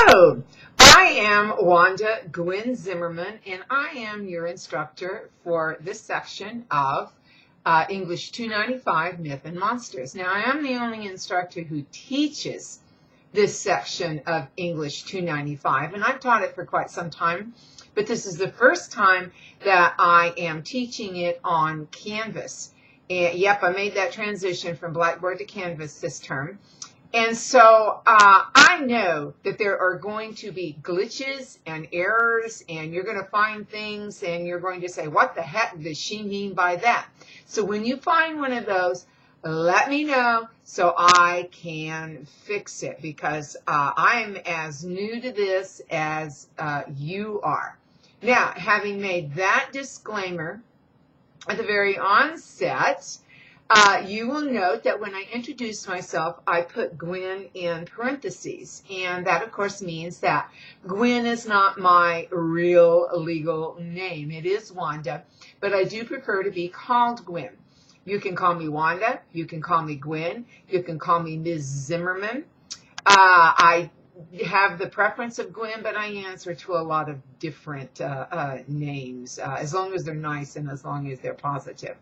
Hello, I am Wanda Gwynn Zimmerman, and I am your instructor for this section of English 295, Myth and Monsters. Now, I am the only instructor who teaches this section of English 295, and I've taught it for quite some time, but this is the first time that I am teaching it on Canvas. And yep, I made that transition from Blackboard to Canvas this term. And so I know that there are going to be glitches and errors, and you're going to find things, and you're going to say, what the heck does she mean by that? So when you find one of those, let me know so I can fix it, because I'm as new to this as you are. Now, having made that disclaimer at the very onset, you will note that when I introduce myself, I put Gwynn in parentheses, and that, of course, means that Gwynn is not my real legal name. It is Wanda, but I do prefer to be called Gwynn. You can call me Wanda. You can call me Gwynn. You can call me Ms. Zimmerman. I have the preference of Gwynn, but I answer to a lot of different names, as long as they're nice and as long as they're positive.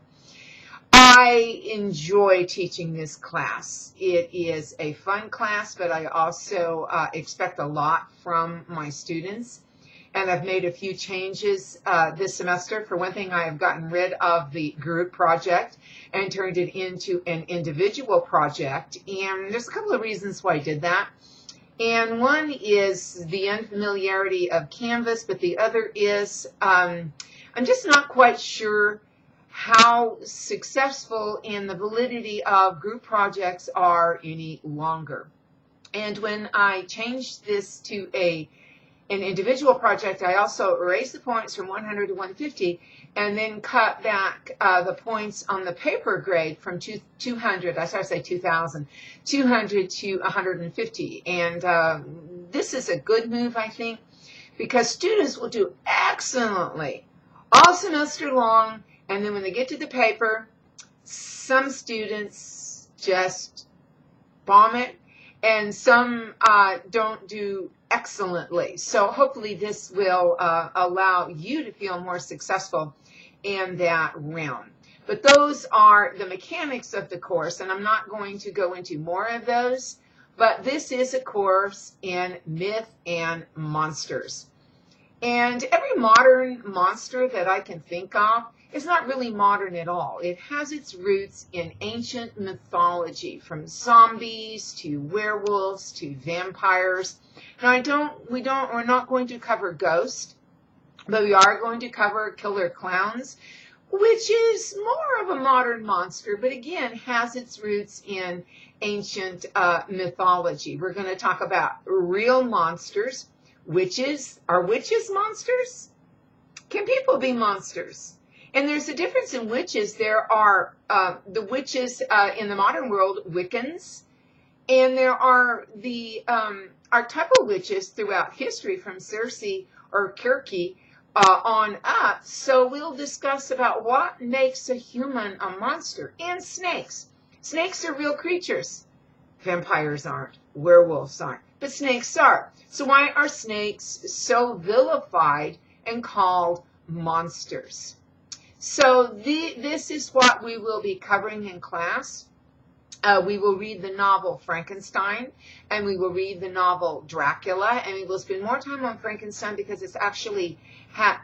I enjoy teaching this class. It is a fun class, but I also expect a lot from my students. And I've made a few changes this semester. For one thing, I have gotten rid of the group project and turned it into an individual project. And there's a couple of reasons why I did that. And one is the unfamiliarity of Canvas, but the other is I'm just not quite sure how successful and the validity of group projects are any longer. And when I changed this to an individual project, I also erased the points from 100 to 150 and then cut back the points on the paper grade from 200, I started to say 2,000, 200 to 150. And this is a good move, I think, because students will do excellently all semester long. And then when they get to the paper, some students just bomb it, and some don't do excellently. So hopefully this will allow you to feel more successful in that realm. But those are the mechanics of the course, and I'm not going to go into more of those. But this is a course in myth and monsters. And every modern monster that I can think of is not really modern at all. It has its roots in ancient mythology, from zombies to werewolves to vampires. Now, we're not going to cover ghosts, but we are going to cover killer clowns, which is more of a modern monster, but again has its roots in ancient mythology. We're going to talk about real monsters. Witches. Are witches monsters? Can people be monsters? And there's a difference in witches. There are the witches in the modern world, Wiccans, and there are the archetypal witches throughout history, from Circe or Kirke on up. So we'll discuss about what makes a human a monster. And snakes. Snakes are real creatures. Vampires aren't. Werewolves aren't. But snakes are. So why are snakes so vilified and called monsters? So this is what we will be covering in class. We will read the novel Frankenstein, and we will read the novel Dracula, and we will spend more time on Frankenstein because it's actually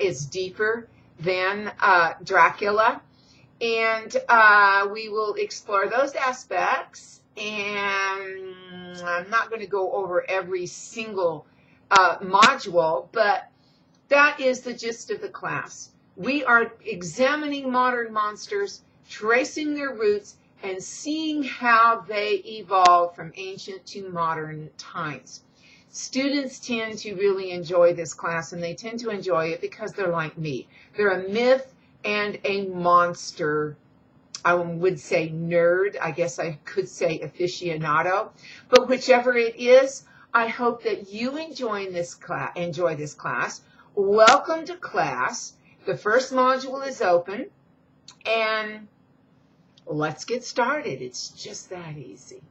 is deeper than Dracula. And we will explore those aspects, and I'm not going to go over every single module, but that is the gist of the class. We are examining modern monsters, tracing their roots, and seeing how they evolve from ancient to modern times. Students tend to really enjoy this class, and they tend to enjoy it because they're like me. They're a myth and a monster, I would say nerd. I guess I could say aficionado. But whichever it is, I hope that you enjoy this class. Welcome to class. The first module is open, and let's get started. It's just that easy.